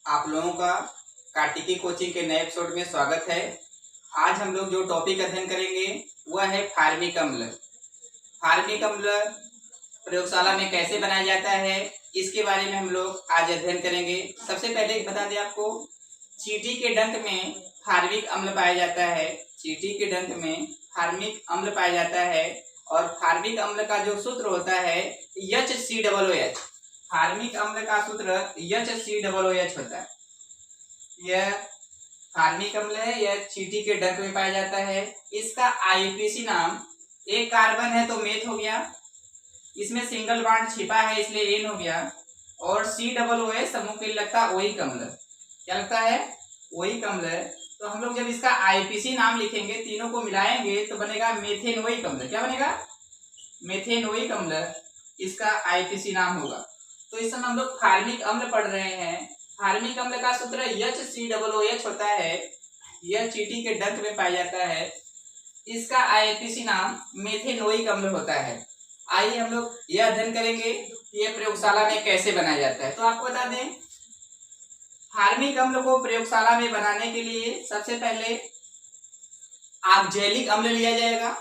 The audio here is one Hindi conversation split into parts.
आप लोगों का कार्तिकी कोचिंग के नए एपिसोड में स्वागत है। आज हम लोग जो टॉपिक अध्ययन करेंगे वह है फार्मिक अम्ल। फार्मिक अम्ल प्रयोगशाला में कैसे बनाया जाता है इसके बारे में हम लोग आज अध्ययन करेंगे। सबसे पहले बता दें आपको, चींटी के डंक में फार्मिक अम्ल पाया जाता है। चींटी के डंक में फार्मिक अम्ल पाया जाता है और फार्मिक अम्ल का जो सूत्र होता है HCOOH। फार्मिक अम्ल का सूत्र HCOOH होता है। यह फार्मिक अम्ल है, यह चींटी के डंक में पाया जाता है। इसका IUPAC नाम, एक कार्बन है तो मेथ हो गया, इसमें सिंगल बॉन्ड छिपा है इसलिए N हो गया, और COOH समूह के लिए लगता है ओइक अम्ल। क्या लगता है? ओइक अम्ल। तो हम लोग जब इसका IUPAC नाम लिखेंगे, तीनों को मिलाएंगे तो बनेगा मेथेनोइक अम्ल। क्या बनेगा? मेथेनोइक अम्ल इसका IUPAC नाम होगा। तो इस समय हम लोग फार्मिक अम्ल पढ़ रहे हैं। फार्मिक अम्ल का सूत्र HCOOH होता है। यह चींटी के डंक में पाया जाता है। इसका IUPAC नाम मेथेनोइक अम्ल होता है। आइए हम लोग यह अध्ययन करेंगे कि यह प्रयोगशाला में कैसे बनाया जाता है। तो आपको बता दें, फार्मिक अम्ल को प्रयोगशाला में बनाने के लिए सबसे पहले ऑक्जेलिक अम्ल लिया जाएगा।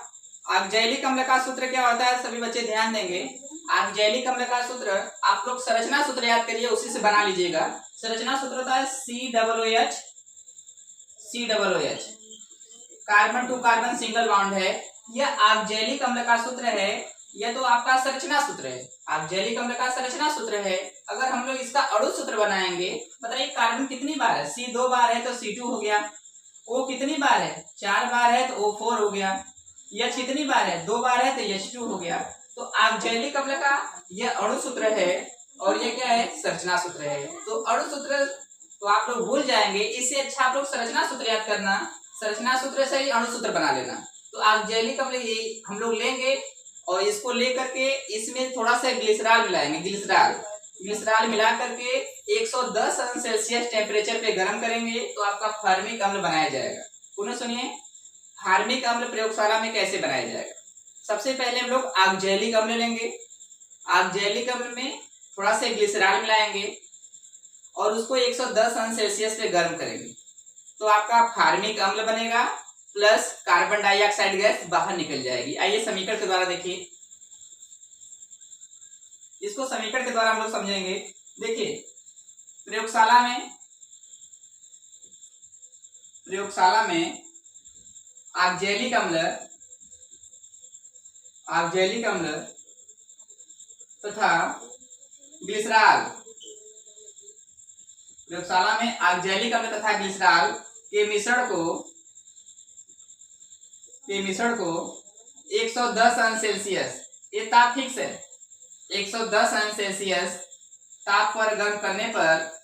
ऑक्जेलिक अम्ल का सूत्र क्या होता है, सभी बच्चे ध्यान देंगे। ऑक्जेलिक अम्ल का सूत्र आप लोग संरचना सूत्र याद करिए, उसी से बना लीजिएगा। संरचना सूत्र होता है COOH। Carbon two carbon single bond है। यह ऑक्जेलिक अम्ल का सूत्र है। यह तो आपका संरचना सूत्र है। ऑक्जेलिक अम्ल का संरचना सूत्र है। अगर हम लोग इसका अणु सूत्र बनाएंगे, बताइए कार्बन कितनी बार है? C 2 बार है तो C2 हो गया। O कितनी बार है? 4 बार है तो O4 हो गया। H कितनी बार है? 2 बार है तो H2 हो गया। तो ऑक्जेलिक अम्ल का यह अणु सूत्र है और यह क्या है? संरचना सूत्र है। तो अणु सूत्र तो आप लोग भूल जाएंगे, इससे अच्छा आप लोग संरचना सूत्र याद करना। संरचना सूत्र से ही अणु सूत्र बना लेना। तो ऑक्जेलिक अम्ल ये हम लोग लेंगे और इसको लेकर के इसमें थोड़ा सा ग्लिसरॉल मिलाएंगे। ग्लिसरॉल मिला करके 110 अंश सेल्सियस टेम्परेचर पे गर्म करेंगे तो आपका फार्मिक अम्ल बनाया जाएगा। पुनः सुनिए, फार्मिक अम्ल प्रयोगशाला में कैसे बनाया जाएगा। सबसे पहले हम लोग ऑक्जेलिक अम्ल लेंगे। ऑक्जेलिक अम्ल में थोड़ा सा ग्लिसरॉल मिलाएंगे और उसको 110 अंश सेल्सियस पे गर्म करेंगे तो आपका फार्मिक अम्ल बनेगा, प्लस कार्बन डाइऑक्साइड गैस बाहर निकल जाएगी। आइए समीकरण के द्वारा देखिए, इसको समीकरण के द्वारा हम लोग समझेंगे। देखिए, प्रयोगशाला में ऑक्जेलिक अम्ल तथा ग्लिसरॉल, प्रयोगशाला में ऑक्जेलिक अम्ल तथा ग्लिसरॉल के मिश्रण को 110 अंश सेल्सियस, ये ताप फिक्स है, 110 अंश सेल्सियस ताप पर गर्म करने पर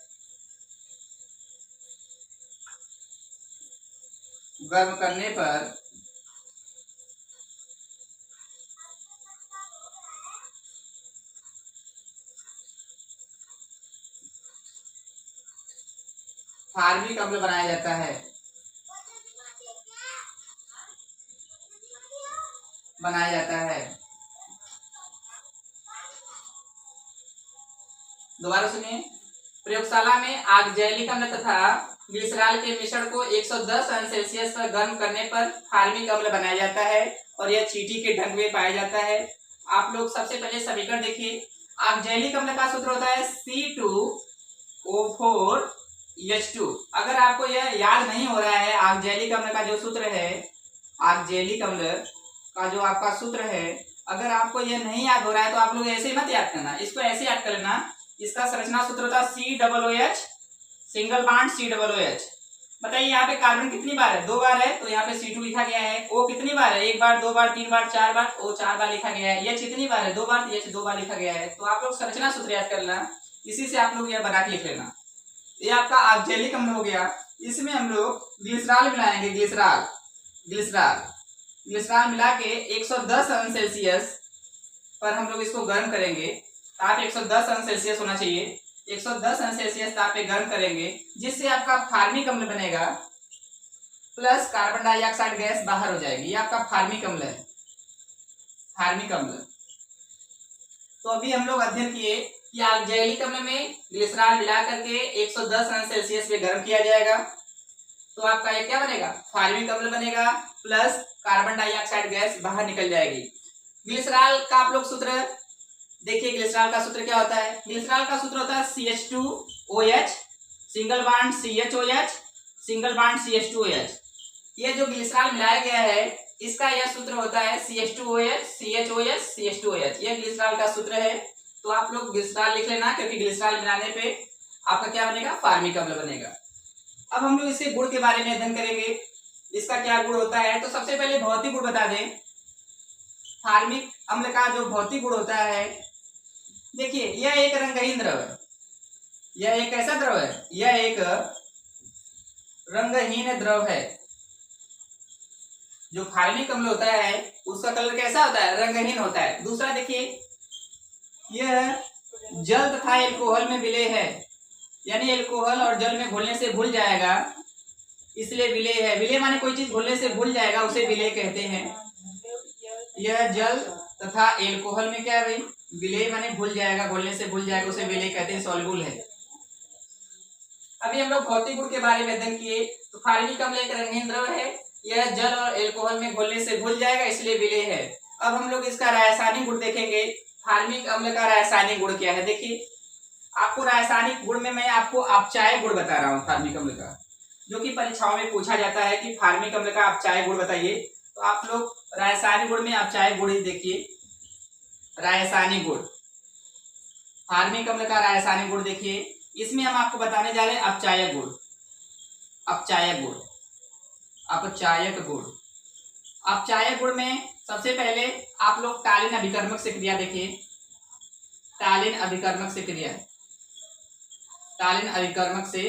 फार्मिक अम्ल बनाया जाता है। दोबारा सुनिए, प्रयोगशाला में ऑक्जेलिक अम्ल तथा ग्लिसरॉल के मिश्रण को 110 अंश सेल्सियस पर गर्म करने पर फार्मिक अम्ल बनाया जाता है और यह चींटी के डंक में पाया जाता है। आप लोग सबसे पहले समीकरण देखिए। ऑक्जेलिक अम्ल का सूत्र होता है C2O4H2। अगर आपको यह याद नहीं हो रहा है, ऑक्जेलिक अम्ल का जो सूत्र है, ऑक्जेलिक अम्ल का जो आपका सूत्र है, अगर आपको यह नहीं याद हो रहा है तो आप लोग ऐसे मत याद करना, इसको ऐसे याद कर लेना। इसका संरचना सूत्र होता है COOH, सिंगल बॉन्ड COOH। बताइए यहाँ पे कार्बन कितनी बार है? 2 बार है तो यहाँ पे C2 लिखा गया है। O कितनी बार है? 1 बार, 2 बार, 3 बार, 4 बार, O 4 बार लिखा गया है। H कितनी बार है? 2 बार, तो H 2 बार लिखा गया है। तो आप लोग संरचना सूत्र याद कर लेना, इसी से आप लोग यह बना के लिख लेना। ये आपका ऑक्जेलिक अम्ल हो गया। इसमें हम लोग ग्लिसरॉल मिलाएंगे। ग्लिसरॉल मिला के 110 अंश सेल्सियस पर हम लोग इसको गर्म करेंगे। ताप 110 अंश सेल्सियस होना चाहिए। 110 अंश सेल्सियस ताप पे गर्म करेंगे, जिससे आपका फार्मिक अम्ल बनेगा, प्लस कार्बन डाइऑक्साइड गैस बाहर हो जाएगी। ये आपका फार्मिक अम्ल है। तो अभी हम लोग अध्ययन किए या जैविक अम्ल में ग्लिसरॉल मिला करके 110 अंश सेल्सियस पे गर्म किया जाएगा तो आपका ये क्या बनेगा, फार्मिक अम्ल बनेगा, प्लस कार्बन डाइऑक्साइड गैस बाहर निकल जाएगी। ग्लिसरॉल का आप लोग सूत्र देखिए, ग्लिसरॉल का सूत्र क्या होता है, ग्लिसरॉल का सूत्र होता है CH2OH single bond CHOH single bond CH2OH। ये जो ग्लिसरॉल मिलाया गया है इसका यह सूत्र होता है CH2OH CHOH CH2OH, यह ग्लिसरॉल का सूत्र है। तो आप लोग ग्लिसरॉल लिख लेना, क्योंकि ग्लिसरॉल मिलाने पे आपका क्या बनेगा, फार्मिक अम्ल बनेगा। अब हम लोग इसके गुण के बारे में अध्ययन करेंगे, इसका क्या गुण होता है। तो सबसे पहले भौतिक गुण बता दें। फार्मिक अम्ल का जो भौतिक गुण होता है, देखिए यह एक रंगहीन द्रव है, यह एक कैसा द्रव है, यह एक रंगहीन द्रव है। जो फार्मिक अम्ल होता है उसका कलर कैसा होता है, रंगहीन होता है। दूसरा देखिए, यह जल तथा एल्कोहल में विलेय है, यानी एल्कोहल और जल में घुलने से घुल जाएगा, इसलिए विलेय है। विलेय माने कोई चीज घुलने से घुल जाएगा, उसे विलेय कहते हैं। यह जल तथा एल्कोहल में क्या है भाई, विलेय माने घुल जाएगा, घुलने से घुल जाएगा, उसे विलेय कहते हैं, सॉल्युबल है। अभी हम लोग भौतिक गुण के बारे में अध्ययन किए। तो फार्मिक अम्ल एक रंगीन द्रव है, यह जल और एल्कोहल में घुलने से घुल जाएगा, इसलिए विलेय है। अब हम लोग इसका रासायनिक गुण देखेंगे। फार्मिक अम्ल का रासायनिक गुण क्या है, देखिए आपको रासायनिक गुण में मैं आपको अपचायक गुण बता रहा हूँ फार्मिक अम्ल का, जो कि परीक्षाओं में पूछा जाता है कि फार्मिक अम्ल का अपचायक गुण बताइए। तो आप लोग रासायनिक गुण में अपचायक गुण ही देखिए। रासायनिक गुण, फार्मिक अम्ल का रासायनिक गुण देखिए, इसमें हम आपको बताने जा रहे हैं अपचायक गुण। अपचायक गुण, अपचायक गुण, अपचायक गुण में सबसे पहले आप लोग टालिन अभिकर्मक से क्रिया देखिए। टालिन अभिकर्मक से क्रिया, टालिन अभिकर्मक से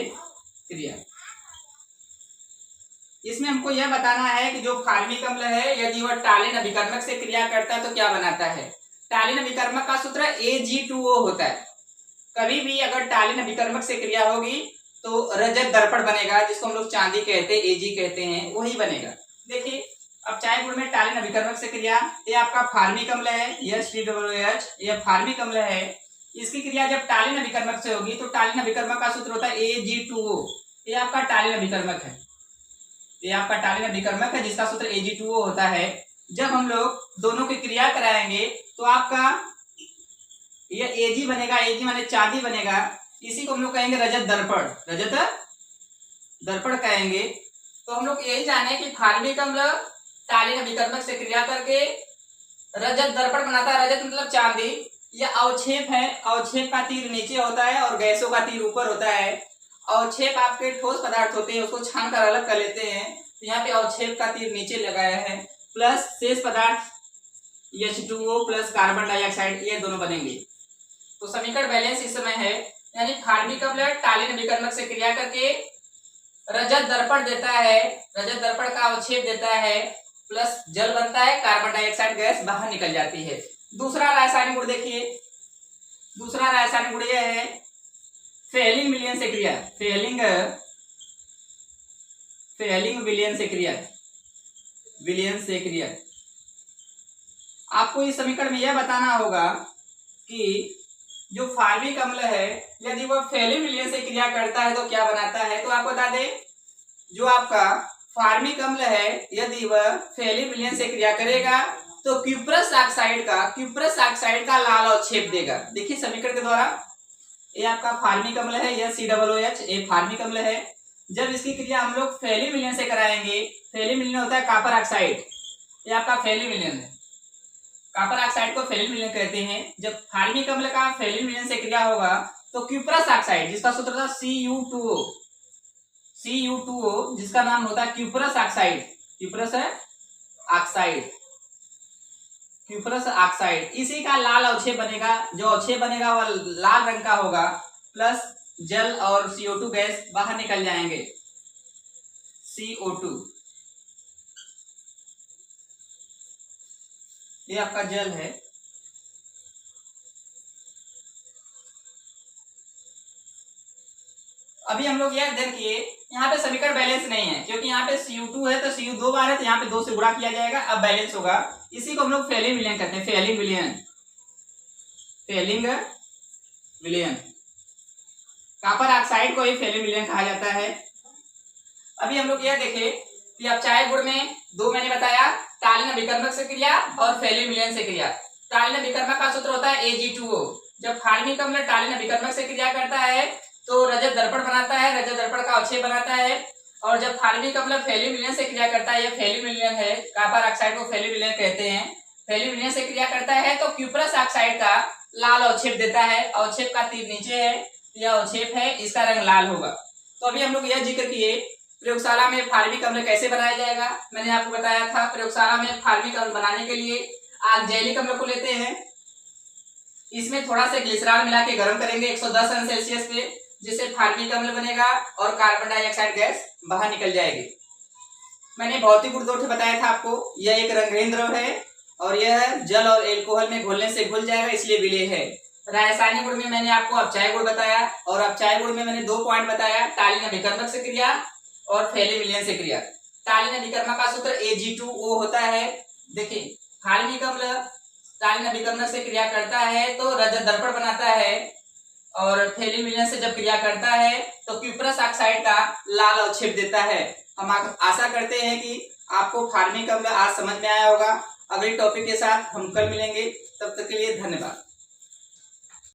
क्रिया, इसमें हमको यह बताना है कि जो फार्मिक अम्ल है यदि वह टालिन अभिकर्मक से क्रिया करता है तो क्या बनाता है। टालिन अभिकर्मक का सूत्र Ag2O होता है। कभी भी अगर टालिन अभिकर्मक से क्रिया होगी तो रजत दर्पण बनेगा, जिसको हम लोग चांदी कहते हैं, Ag कहते हैं, वही बनेगा। देखिए अपचायक गुण में टालिन अभिकर्मक से क्रिया, ये आपका फार्मिक अम्ल है, यह COOH, यह फार्मिक अम्ल है। इसकी क्रिया जब टालिन अभिकर्मक से होगी तो टालिन अभिकर्मक का सूत्र होता है Ag2O, ये आपका टालिन अभिकर्मक है, ये आपका टालिन अभिकर्मक है जिसका सूत्र Ag2O होता है। जब हम लोग दोनों की क्रिया कराएंगे तो आपका यह Ag बनेगा, Ag माने चांदी बनेगा, इसी को हम लोग कहेंगे रजत दर्पण, रजत दर्पण कहेंगे। तो हम लोग यही जाने कि फार्मिक अम्ल टालिन अभिकर्मक से क्रिया करके रजत दर्पण बनाता है। रजत मतलब चांदी, यह अवक्षेप है, अवक्षेप का तीर नीचे होता है और गैसों का तीर ऊपर होता है। अवक्षेप आपके ठोस पदार्थ होते हैं, उसको छान कर अलग कर लेते हैं, तो यहाँ पे अवक्षेप का तीर नीचे लगाया है, प्लस शेष पदार्थ H2O प्लस कार्बन डाइऑक्साइड, ये दोनों बनेंगे। तो समीकरण बैलेंस इस समय है, यानी फार्मिक अम्ल टालिन अभिकर्मक से क्रिया करके रजत दर्पण देता है, रजत दर्पण का अवक्षेप देता है, प्लस जल बनता है, कार्बन डाइऑक्साइड गैस बाहर निकल जाती है। दूसरा रासायनिक गुण देखिए, दूसरा रासायनिक गुण यह है फेलिंग विलयन से क्रिया, फेलिंग विलयन से क्रिया, विलयन से क्रिया। आपको इस समीकरण में यह बताना होगा कि जो फार्मिक अम्ल है यदि वह फेलिंग विलयन से क्रिया करता है तो क्या बनाता है। तो आपको बता दें, जो आपका फार्मिक अम्ल है यदि वह फेलिंग विलयन से क्रिया करेगा तो क्यूप्रस ऑक्साइड का लाल अवक्षेप देगा। देखिए समीकरण के द्वारा, ये आपका फार्मिक अम्ल है, यह COOH, ये फार्मिक अम्ल है। जब इसकी क्रिया हम लोग फेलिंग विलयन से कराएंगे, फेलिंग विलयन होता है कॉपर ऑक्साइड, ये आपका फेलिंग विलयन है, कॉपर ऑक्साइड को फेलिंग विलयन कहते हैं। जब फार्मिक अम्ल का फेलिंग विलयन से क्रिया होगा तो क्यूप्रस ऑक्साइड, जिसका सूत्र था CU2O, जिसका नाम होता है क्यूप्रस ऑक्साइड, क्यूप्रस ऑक्साइड, इसी का लाल अवक्षेप बनेगा। जो अवक्षेप बनेगा वह लाल रंग का होगा, प्लस जल और CO2 गैस बाहर निकल जाएंगे, CO2, ये आपका जल है। अभी हम लोग यह अध्ययन किए, यहाँ पे समीकरण बैलेंस नहीं है, क्योंकि यहाँ पे Cu2 है तो Cu 2 बार है, तो यहाँ पे 2 से गुणा किया जाएगा, अब बैलेंस होगा। इसी को हम लोग फेलिंग विलयन कहते हैं, फेलिंग विलयन। कॉपर ऑक्साइड को ही फेलिक विलयन कहा जाता है। अभी हम लोग यह देखें कि अपचायक गुण में दो मैंने बताया, तालीन अभिकर्मक से क्रिया और फेलिक विलयन से क्रिया। तालीन अभिकर्मक का सूत्र होता है Ag2O। जब फार्मिक अम्ल तालीन अभिकर्मक से क्रिया करता है तो रजत दर्पण बनाता है, रजत दर्पण का अवक्षेप बनाता है। और जब फार्मिक अम्ल फेलिक विलयन से क्रिया करता है, यह फेलिक विलयन है, कॉपर ऑक्साइड को फेलिक विलयन कहते हैं, फेलिक विलयन से क्रिया करता है तो क्यूपरस ऑक्साइड का लाल अवक्षेप देता है। अवक्षेप का तीर नीचे है, यह अवक्षेप है, इसका रंग लाल होगा। तो अभी हम लोग यह जिक्र किए प्रयोगशाला में फार्मिक अम्ल कैसे बनाया जाएगा। मैंने आपको बताया था प्रयोगशाला में फार्मिक अम्ल बनाने के लिए आप जैविक अम्ल को लेते हैं, इसमें थोड़ा सा ग्लिसरॉल मिला के गर्म करेंगे 110 अंश सेल्सियस पे, जिससे फार्मिक अम्ल बनेगा और कार्बन डाइऑक्साइड गैस बाहर निकल जाएगी। मैंने भौतिक गुण दो बताया था आपको, यह एक रंगहीन द्रव है और यह जल और एल्कोहल में घुलने से घुल जाएगा, इसलिए विलेय है। रासायनिक गुण में मैंने आपको अपचायक गुण बताया और अपचायक गुण में मैंने 2 पॉइंट बताया, तालीन अभिकर्मक से क्रिया और फेलिक विलयन से क्रिया। तालीन अभिकर्मक का सूत्र Ag2O होता है। देखिए फार्मिक अम्ल तालीन अभिकर्मक से क्रिया करता है तो रजत दर्पण बनाता है और फेलिक विलयन से जब क्रिया करता है तो क्यूपरस ऑक्साइड का लाल अवक्षेप देता है। हम आशा करते हैं कि आपको फार्मिक अम्ल आज समझ में आया होगा। अगले टॉपिक के साथ हम कल मिलेंगे, तब तक के लिए धन्यवाद।